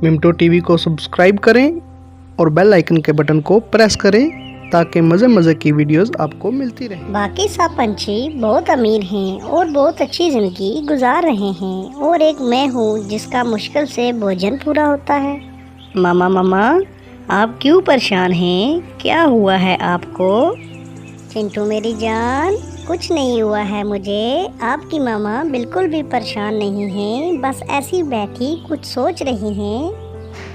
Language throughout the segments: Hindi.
मिंटो टीवी को सब्सक्राइब करें और बेल आइकन के बटन को प्रेस करें ताकि मज़े मज़े की वीडियोस आपको मिलती रहें। बाकी सब पंछी बहुत अमीर हैं और बहुत अच्छी ज़िंदगी गुजार रहे हैं और एक मैं हूँ जिसका मुश्किल से भोजन पूरा होता है। मामा मामा, आप क्यों परेशान हैं? क्या हुआ है आपको? चिंटू मेरी जान, कुछ नहीं हुआ है मुझे। आपकी मामा बिल्कुल भी परेशान नहीं है, बस ऐसी बैठी कुछ सोच रही हैं।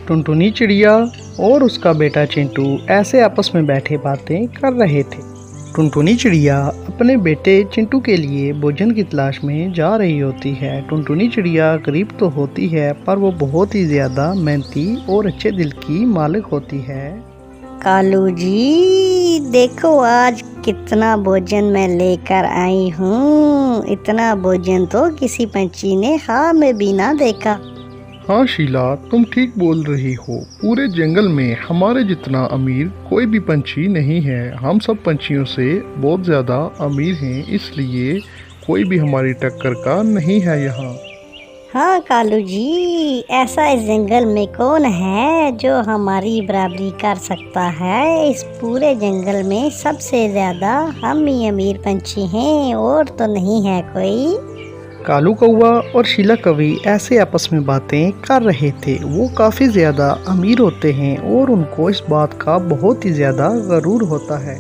टुनटुनी चिड़िया और उसका बेटा चिंटू ऐसे आपस में बैठे बातें कर रहे थे। टुनटुनी चिड़िया अपने बेटे चिंटू के लिए भोजन की तलाश में जा रही होती है। टुनटुनी चिड़िया गरीब तो होती है पर वो बहुत ही ज़्यादा मेहनती और अच्छे दिल की मालिक होती है। कालू जी, देखो आज कितना भोजन मैं लेकर आई हूँ। इतना भोजन तो किसी पंछी ने ख्वाब में भी ना देखा। हाँ शीला, तुम ठीक बोल रही हो। पूरे जंगल में हमारे जितना अमीर कोई भी पंछी नहीं है। हम सब पंछियों से बहुत ज़्यादा अमीर हैं, इसलिए कोई भी हमारी टक्कर का नहीं है यहाँ। हाँ कालू जी, ऐसा इस जंगल में कौन है जो हमारी बराबरी कर सकता है? इस पूरे जंगल में सबसे ज़्यादा हम ही अमीर पंछी हैं और तो नहीं है कोई। कालू कौवा और शीला कवि ऐसे आपस में बातें कर रहे थे। वो काफ़ी ज़्यादा अमीर होते हैं और उनको इस बात का बहुत ही ज़्यादा गरूर होता है।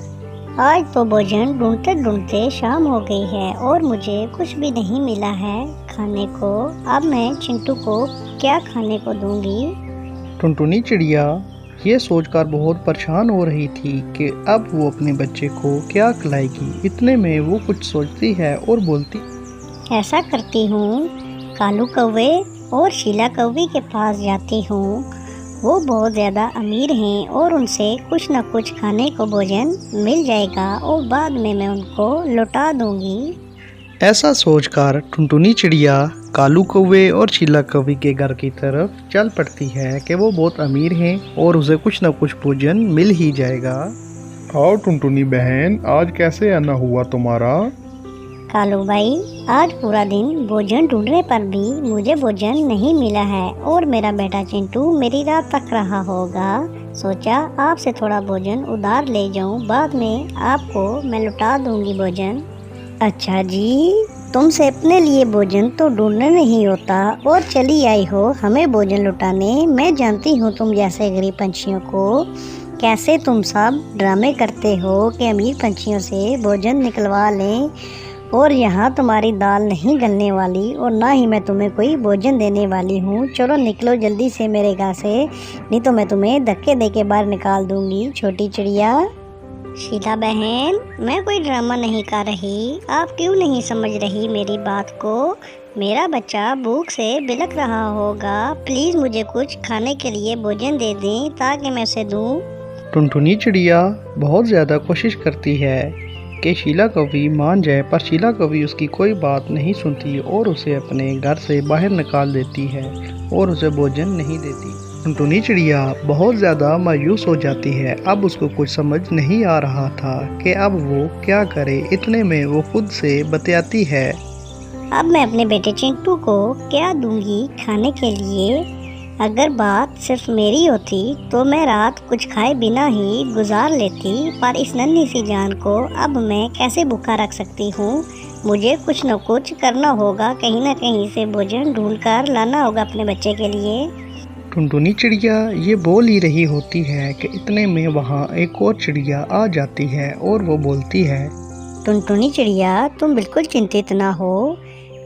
आज तो भोजन ढूंढते ढूंढते शाम हो गई है और मुझे कुछ भी नहीं मिला है खाने को। अब मैं चिंटू को क्या खाने को दूंगी? टुनटुनी चिड़िया ये सोचकर बहुत परेशान हो रही थी कि अब वो अपने बच्चे को क्या खिलाएगी। इतने में वो कुछ सोचती है और बोलती, ऐसा करती हूँ, कालू कौवे और शीला कौवी के पास जाती हूँ। वो बहुत ज़्यादा अमीर हैं और उनसे कुछ न कुछ खाने को भोजन मिल जाएगा और बाद में मैं उनको लौटा दूंगी। ऐसा सोचकर टुनटुनी चिड़िया कालू कौवे और शीला कौवी के घर की तरफ चल पड़ती है कि वो बहुत अमीर हैं और उसे कुछ न कुछ भोजन मिल ही जाएगा। आओ टुनटुनी बहन, आज कैसे आना हुआ तुम्हारा? कालू भाई, आज पूरा दिन भोजन ढूंढने पर भी मुझे भोजन नहीं मिला है और मेरा बेटा चिंटू मेरी राह तक रहा होगा। सोचा आपसे थोड़ा भोजन उधार ले जाऊं, बाद में आपको मैं लौटा दूंगी भोजन। अच्छा जी, तुमसे अपने लिए भोजन तो ढूंढना नहीं होता और चली आई हो हमें भोजन लौटाने। मैं जानती हूँ तुम जैसे गरीब पंछियों को कैसे तुम सब ड्रामे करते हो कि अमीर पंछियों से भोजन निकलवा लें, और यहाँ तुम्हारी दाल नहीं गलने वाली और ना ही मैं तुम्हें कोई भोजन देने वाली हूँ। चलो निकलो जल्दी से मेरे घर से, नहीं तो मैं तुम्हें धक्के दे के बाहर निकाल दूंगी। छोटी चिड़िया। शीला बहन, मैं कोई ड्रामा नहीं कर रही। आप क्यों नहीं समझ रही मेरी बात को? मेरा बच्चा भूख से बिलख रहा होगा। प्लीज़ मुझे कुछ खाने के लिए भोजन दे दें ताकि मैं उसे दूँ। टुनटुनी चिड़िया बहुत ज़्यादा कोशिश करती है कि शीला कौवी मान जाए, पर शीला कौवी उसकी कोई बात नहीं सुनती और उसे अपने घर से बाहर निकाल देती है और उसे भोजन नहीं देती। टुनटुनी चिड़िया बहुत ज़्यादा मायूस हो जाती है। अब उसको कुछ समझ नहीं आ रहा था कि अब वो क्या करे। इतने में वो खुद से बतियाती है, अब मैं अपने बेटे चिंटू को क्या दूंगी खाने के लिए? अगर बात सिर्फ मेरी होती तो मैं रात कुछ खाए बिना ही गुजार लेती, पर इस नन्ही सी जान को अब मैं कैसे भूखा रख सकती हूँ? मुझे कुछ न कुछ करना होगा, कहीं न कहीं से भोजन ढूंढ कर लाना होगा अपने बच्चे के लिए। टुनटुनी चिड़िया ये बोल ही रही होती है कि इतने में वहाँ एक और चिड़िया आ जाती है और वो बोलती है, टुनटुनी चिड़िया, तुम बिल्कुल चिंतित ना हो।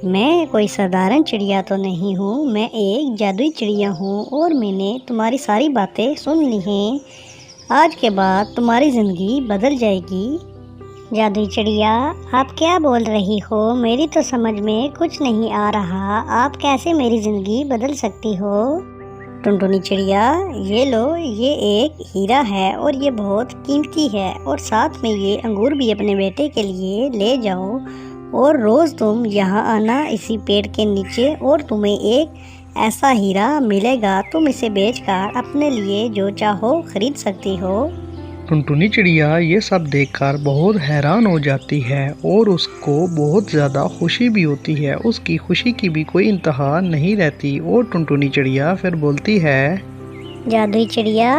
मैं कोई साधारण चिड़िया तो नहीं हूँ, मैं एक जादुई चिड़िया हूँ और मैंने तुम्हारी सारी बातें सुन ली हैं। आज के बाद तुम्हारी ज़िंदगी बदल जाएगी। जादुई चिड़िया, आप क्या बोल रही हो? मेरी तो समझ में कुछ नहीं आ रहा। आप कैसे मेरी ज़िंदगी बदल सकती हो? टुनटुनी चिड़िया, ये लो, ये एक हीरा है और ये बहुत कीमती है, और साथ में ये अंगूर भी अपने बेटे के लिए ले जाओ और रोज़ तुम यहाँ आना इसी पेड़ के नीचे और तुम्हें एक ऐसा हीरा मिलेगा, तुम इसे बेचकर अपने लिए जो चाहो खरीद सकती हो। टुनटुनी चिड़िया ये सब देखकर बहुत हैरान हो जाती है और उसको बहुत ज़्यादा खुशी भी होती है। उसकी खुशी की भी कोई इंतहा नहीं रहती और टुनटुनी चिड़िया फिर बोलती है, जादुई चिड़िया,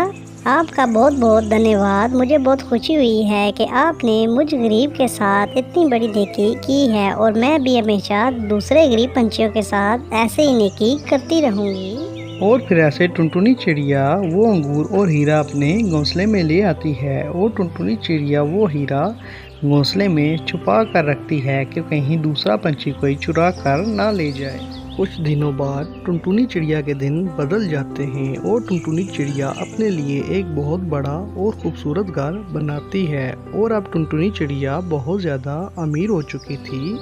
आपका बहुत बहुत धन्यवाद। मुझे बहुत खुशी हुई है कि आपने मुझ गरीब के साथ इतनी बड़ी नेकी की है और मैं भी हमेशा दूसरे गरीब पंछियों के साथ ऐसे ही नेकी करती रहूँगी। और फिर ऐसे टुनटुनी चिड़िया वो अंगूर और हीरा अपने घोंसले में ले आती है और टुनटुनी चिड़िया वो हीरा घोंसले में छुपा कर रखती है कि कहीं दूसरा पंछी कोई चुरा कर ना ले जाए। कुछ दिनों बाद टुनटुनी चिड़िया के दिन बदल जाते हैं और टुनटुनी चिड़िया अपने लिए एक बहुत बड़ा और खूबसूरत घर बनाती है और अब टुनटुनी चिड़िया बहुत ज़्यादा अमीर हो चुकी थी।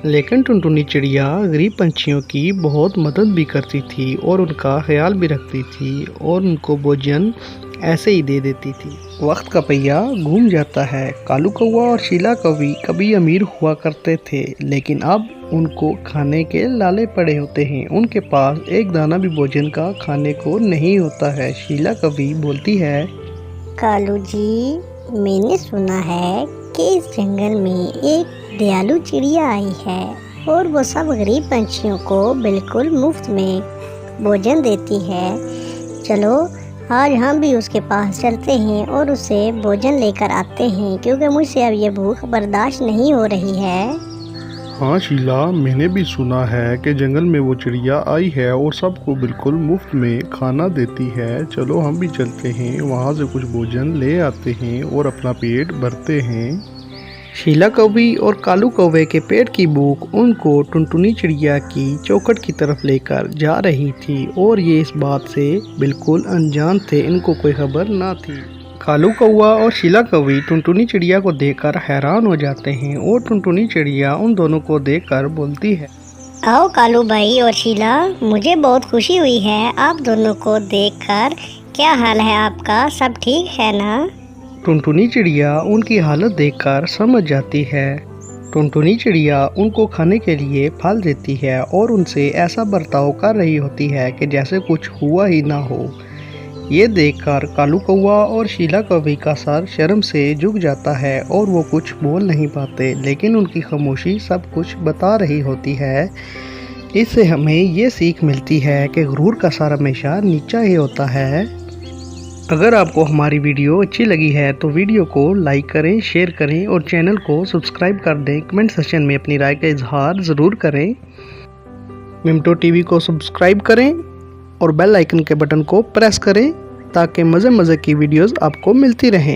लेकिन टुनटुनी चिड़िया गरीब पंछियों की बहुत मदद भी करती थी और उनका ख्याल भी रखती थी और उनको भोजन ऐसे ही दे देती थी। वक्त का पहिया घूम जाता है। कालू कौवा और शीला कौवी कभी अमीर हुआ करते थे, लेकिन अब उनको खाने के लाले पड़े होते हैं। उनके पास एक दाना भी भोजन का खाने को नहीं होता है। शीला कौवी बोलती है, कालू जी, मैंने सुना है कि इस जंगल में एक दयालु चिड़िया आई है और वो सब गरीब पंछियों को बिल्कुल मुफ्त में भोजन देती है। चलो आज हम भी उसके पास चलते हैं और उसे भोजन लेकर आते हैं, क्योंकि मुझसे अब ये भूख बर्दाश्त नहीं हो रही है। हाँ शीला, मैंने भी सुना है कि जंगल में वो चिड़िया आई है और सबको बिल्कुल मुफ्त में खाना देती है। चलो हम भी चलते हैं, वहाँ से कुछ भोजन ले आते हैं और अपना पेट भरते हैं। शीला कौवी और कालू कौवे के पेट की भूख उनको टुनटुनी चिड़िया की चौखट की तरफ लेकर जा रही थी और ये इस बात से बिल्कुल अनजान थे, इनको कोई खबर ना थी। कालू कौवा और शीला कौवी टुनटुनी चिड़िया को देखकर हैरान हो जाते हैं और टुनटुनी चिड़िया उन दोनों को देखकर बोलती है, आओ कालू भाई और शीला, मुझे बहुत खुशी हुई है आप दोनों को देखकर। क्या हाल है आपका, सब ठीक है ना? टुनटुनी चिड़िया उनकी हालत देखकर समझ जाती है। टुनटुनी चिड़िया उनको खाने के लिए फल देती है और उनसे ऐसा बर्ताव कर रही होती है कि जैसे कुछ हुआ ही ना हो। ये देखकर कालू कौवा और शीला कौवी का सर शर्म से झुक जाता है और वो कुछ बोल नहीं पाते, लेकिन उनकी खामोशी सब कुछ बता रही होती है। इससे हमें ये सीख मिलती है कि गुरूर का सर हमेशा नीचा ही होता है। अगर आपको हमारी वीडियो अच्छी लगी है तो वीडियो को लाइक करें, शेयर करें और चैनल को सब्सक्राइब कर दें। कमेंट सेक्शन में अपनी राय का इजहार ज़रूर करें। मिमटो टीवी को सब्सक्राइब करें और बेल आइकन के बटन को प्रेस करें ताकि मज़े मज़े की वीडियोस आपको मिलती रहें।